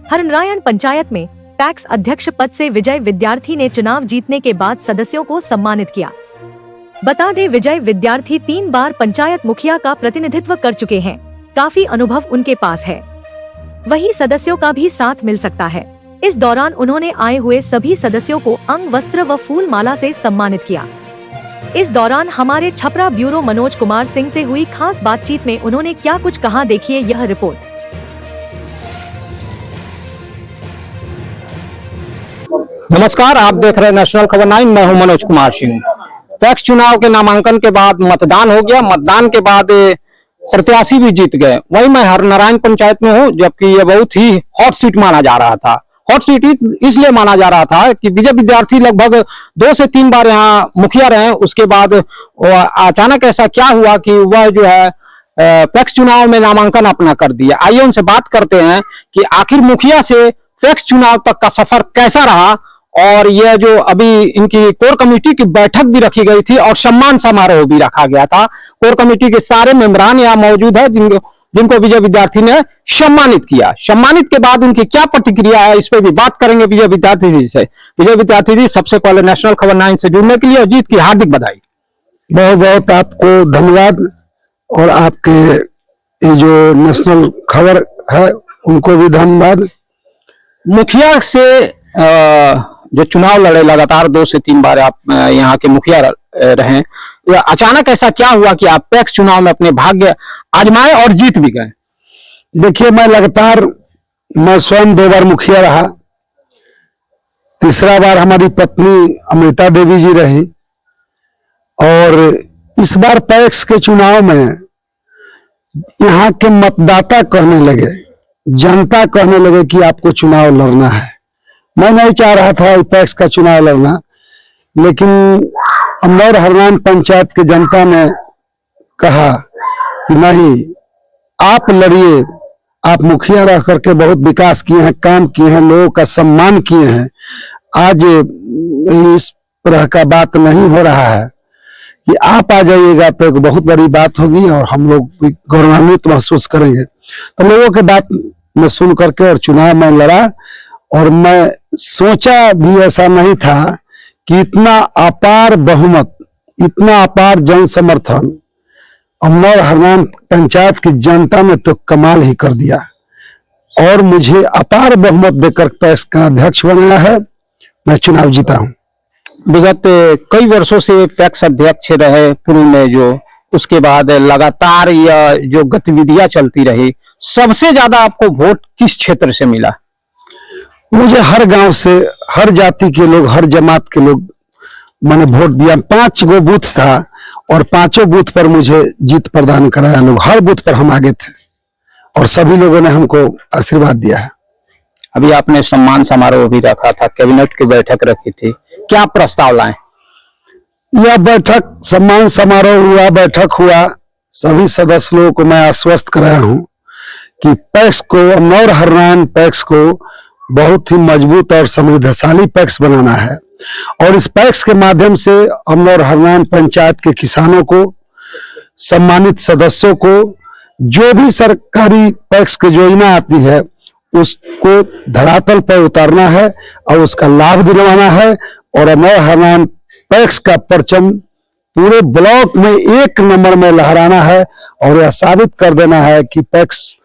हरनारायण पंचायत में पैक्स अध्यक्ष पद से विजय विद्यार्थी ने चुनाव जीतने के बाद सदस्यों को सम्मानित किया। बता दें, विजय विद्यार्थी 3 बार पंचायत मुखिया का प्रतिनिधित्व कर चुके हैं। काफी अनुभव उनके पास है, वही सदस्यों का भी साथ मिल सकता है। इस दौरान उन्होंने आए हुए सभी सदस्यों को अंग वस्त्र व फूल माला से सम्मानित किया। इस दौरान हमारे छपरा ब्यूरो मनोज कुमार सिंह से हुई खास बातचीत में उन्होंने क्या कुछ कहा, देखिए यह रिपोर्ट। नमस्कार, आप देख रहे हैं नेशनल खबर 9। मैं हूं मनोज कुमार सिंह। पैक्स चुनाव के नामांकन के बाद मतदान हो गया। मतदान के बाद प्रत्याशी भी जीत गए। वहीं मैं हरनारायण पंचायत में हूं, जबकि ये बहुत ही हॉट सीट माना जा रहा था। हॉट सीट इसलिए माना जा रहा था कि विजय विद्यार्थी लगभग 2 से 3 बार यहाँ मुखिया रहे। उसके बाद अचानक ऐसा क्या हुआ कि वह जो है पैक्स चुनाव में नामांकन अपना कर दिया। आइए उनसे बात करते हैं कि आखिर मुखिया से पैक्स चुनाव तक का सफर कैसा रहा। और यह जो अभी इनकी कोर कमेटी की बैठक भी रखी गई थी और सम्मान समारोह भी रखा गया था। कोर कमेटी के सारे मेंबरान यहाँ मौजूद है जिनको विजय विद्यार्थी ने सम्मानित किया। सम्मानित के बाद उनकी क्या प्रतिक्रिया है, इस पर भी बात करेंगे विजय विद्यार्थी जी से। विजय विद्यार्थी जी, सबसे पहले नेशनल खबर 9 से जुड़ने के लिए और जीत की हार्दिक बधाई। बहुत बहुत आपको धन्यवाद, और आपके ये जो नेशनल खबर है उनको भी धन्यवाद। मुखिया से जो चुनाव लड़े, लगातार 2 से 3 बार आप यहाँ के मुखिया रहे, अचानक ऐसा क्या हुआ कि आप पैक्स चुनाव में अपने भाग्य आजमाए और जीत भी गए? देखिए, मैं स्वयं 2 बार मुखिया रहा। तीसरा बार हमारी पत्नी अमृता देवी जी रही, और इस बार पैक्स के चुनाव में यहाँ के मतदाता कहने लगे, जनता कहने लगे कि आपको चुनाव लड़ना है। मैं नहीं चाह रहा था पैक्स का चुनाव लड़ना, लेकिन अमनौर हरनारायण पंचायत के जनता ने कहा कि नहीं, आप लड़िए। आप मुखिया रह करके बहुत विकास किए हैं, काम किए हैं, लोगों का सम्मान किए हैं। आज इस तरह का बात नहीं हो रहा है कि आप आ जाइएगा तो एक बहुत बड़ी बात होगी और हम लोग गौरवान्वित महसूस करेंगे। तो लोगों के बात में सुन करके और चुनाव में लड़ा, और मैं सोचा भी ऐसा नहीं था कि इतना अपार बहुमत, इतना अपार जन समर्थन अमनौर हरनारायण पंचायत की जनता ने तो कमाल ही कर दिया, और मुझे अपार बहुमत देकर पैक्स का अध्यक्ष बनाया है। मैं चुनाव जीता हूं। विगत कई वर्षों से पैक्स अध्यक्ष रहे पूर्व में, जो उसके बाद लगातार यह जो गतिविधियां चलती रही, सबसे ज्यादा आपको वोट किस क्षेत्र से मिला? मुझे हर गांव से, हर जाति के लोग, हर जमात के लोग मैंने वोट दिया। 5 गो बूथ था और 5 बूथ पर मुझे जीत प्रदान कराया लोग। हर बूथ पर हम आगे थे और सभी लोगों ने हमको आशीर्वाद दिया है। अभी आपने सम्मान समारोह भी रखा था, कैबिनेट की बैठक रखी थी, क्या प्रस्ताव लाए? यह बैठक, सम्मान समारोह हुआ, बैठक हुआ। सभी सदस्य लोगों को मैं आश्वस्त कराया हूं कि पैक्स को, अमनौर हरनारायण पैक्स को बहुत ही मजबूत और समृद्धशाली पैक्स बनाना है। और इस पैक्स के माध्यम से अमनौर हरनारायण पंचायत के किसानों को, सम्मानित सदस्यों को, जो भी सरकारी पैक्स की योजना आती है उसको धरातल पर उतारना है और उसका लाभ दिलवाना है। और अमनौर हरनारायण पैक्स का परचम पूरे ब्लॉक में 1 नंबर में लहराना है, और यह साबित कर देना है कि पैक्स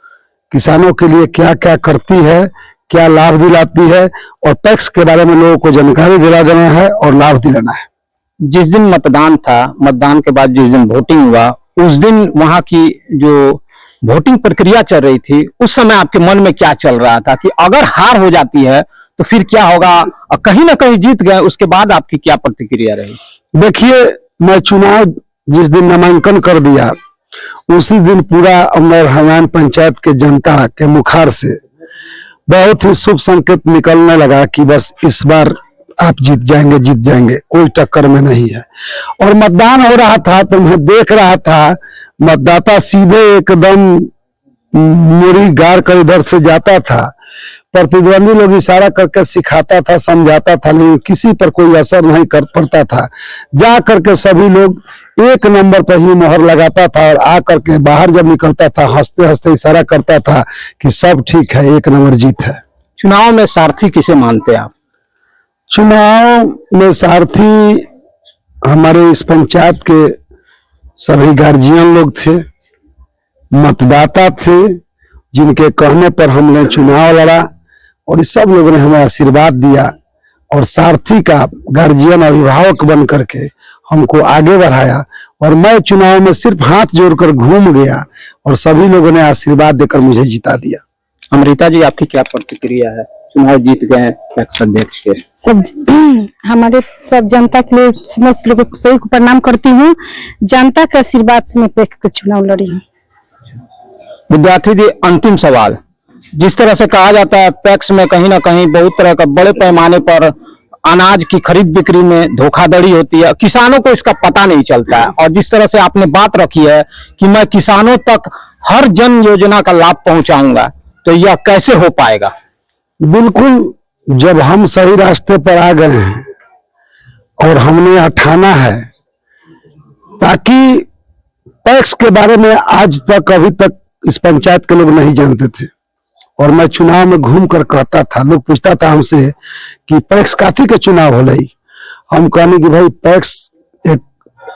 किसानों के लिए क्या क्या करती है, क्या लाभ दिलाती है, और पैक्स के बारे में लोगों को जानकारी दिला देना है और लाभ दिलाना है। जिस दिन मतदान था, मतदान के बाद जिस दिन वोटिंग हुआ, उस दिन वहां की जो वोटिंग प्रक्रिया चल रही थी, उस समय आपके मन में क्या चल रहा था कि अगर हार हो जाती है तो फिर क्या होगा? और कहीं ना कहीं जीत गए, उसके बाद आपकी क्या प्रतिक्रिया रही? देखिए, मैं चुनाव जिस दिन नामांकन कर दिया, उसी दिन पूरा अमनौर हरनारायण पंचायत के जनता के मुखार से बहुत ही शुभ संकेत निकलने लगा कि बस इस बार आप जीत जाएंगे, कोई टक्कर में नहीं है। और मतदान हो रहा था तो मैं देख रहा था, मतदाता सीधे एकदम मुड़ी गाड़ कर इधर से जाता था। प्रतिद्वंदी लोग इशारा करके सिखाता था, समझाता था, लेकिन किसी पर कोई असर नहीं कर पड़ता था। जा करके सभी लोग 1 नंबर पर ही मोहर लगाता था, और आ करके बाहर जब निकलता था हंसते हंसते इशारा करता था कि सब ठीक है, 1 नंबर जीत है। चुनाव में सारथी किसे मानते हैं आप? चुनाव में सारथी हमारे इस पंचायत के सभी गार्जियन लोग थे, मतदाता थे, जिनके कहने पर हमने चुनाव लड़ा और इस सब लोगों ने हमें आशीर्वाद दिया और सारथी का गार्जियन अभिभावक बन करके हमको आगे बढ़ाया। और मैं चुनाव में सिर्फ हाथ जोड़कर घूम गया और सभी लोगों ने आशीर्वाद देकर मुझे जिता दिया। अमृता जी, आपकी क्या प्रतिक्रिया है? चुनाव जीत गए पैक्स अध्यक्ष के। सब हमारे सब जनता के लिए समस्त लोगों को सभी को प्रणाम करती हूँ। जनता के आशीर्वाद से मैं पैक्स का चुनाव लड़ी हूँ। विद्यार्थी जी, अंतिम सवाल, जिस तरह से कहा जाता है पैक्स में कहीं ना कहीं बहुत तरह का बड़े पैमाने पर अनाज की खरीद बिक्री में धोखाधड़ी होती है, किसानों को इसका पता नहीं चलता है, और जिस तरह से आपने बात रखी है कि मैं किसानों तक हर जन योजना का लाभ पहुंचाऊंगा, तो यह कैसे हो पाएगा? बिल्कुल, जब हम सही रास्ते पर आ गए हैं और हमने यह ठाना है, ताकि पैक्स के बारे में आज तक अभी तक इस पंचायत के लोग नहीं जानते थे और मैं चुनाव में घूम कर कहता था, लोग पूछता था हमसे कि पैक्स काथी के चुनाव हो रही। हम कहने कि भाई पैक्स एक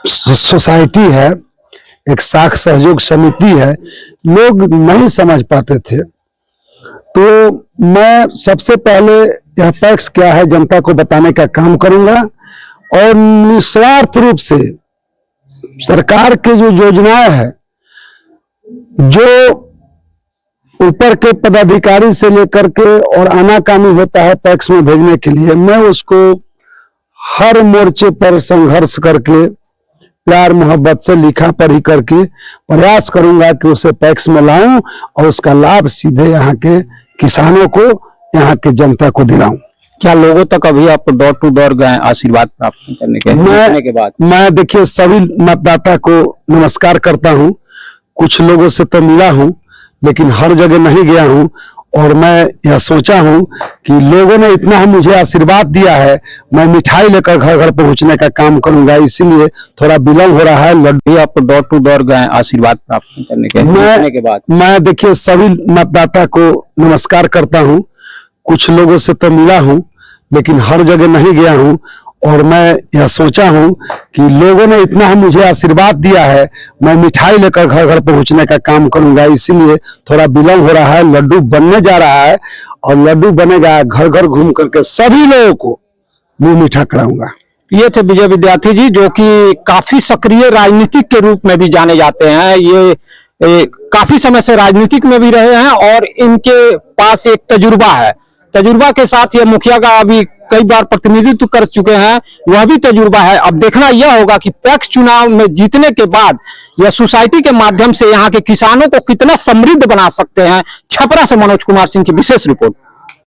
सोसाइटी है, एक साख सहयोग समिति है, लोग नहीं समझ पाते थे। तो मैं सबसे पहले यह पैक्स क्या है जनता को बताने का काम करूंगा और निस्वार्थ रूप से सरकार के जो योजनाएं है, जो ऊपर के पदाधिकारी से लेकर के और आनाकानी होता है पैक्स में भेजने के लिए, मैं उसको हर मोर्चे पर संघर्ष करके प्यार मोहब्बत से लिखा पढ़ी करके प्रयास करूंगा कि उसे पैक्स में लाऊं और उसका लाभ सीधे यहाँ के किसानों को, यहाँ के जनता को दिलाऊं। क्या लोगों तक अभी आप डोर टू डोर गए आशीर्वाद प्राप्त करने के बाद? मैं देखिए सभी मतदाता को नमस्कार करता हूं, कुछ लोगों से तो मिला हूं लेकिन हर जगह नहीं गया हूं और मैं यह सोचा हूं कि लोगों ने इतना मुझे आशीर्वाद दिया है, मैं मिठाई लेकर घर घर पहुंचने का काम करूंगा, इसीलिए थोड़ा विलम्ब हो रहा है। लड्डू आप डोर टू डोर गए आशीर्वाद प्राप्त करने के बाद? मैं देखिए सभी मतदाता को नमस्कार करता हूं, कुछ लोगों से तो मिला हूं लेकिन हर जगह नहीं गया हूं और मैं यह सोचा हूं कि लोगों ने इतना मुझे आशीर्वाद दिया है, मैं मिठाई लेकर घर घर पहुंचने का काम करूंगा, इसीलिए थोड़ा विलम्ब हो रहा है। लड्डू बनने जा रहा है और लड्डू बनेगा, घर घर घूम करके सभी लोगों को मुंह मीठा कराऊंगा। ये थे विजय विद्यार्थी जी, जो कि काफी सक्रिय राजनीतिक के रूप में भी जाने जाते हैं। ये काफी समय से राजनीतिक में भी रहे हैं और इनके पास एक तजुर्बा है। तजुर्बा के साथ ये मुखिया का अभी कई बार प्रतिनिधित्व कर चुके हैं, वह भी तजुर्बा है। अब देखना यह होगा कि पैक्स चुनाव में जीतने के बाद यह सोसाइटी के माध्यम से यहाँ के किसानों को कितना समृद्ध बना सकते हैं। छपरा से मनोज कुमार सिंह की विशेष रिपोर्ट।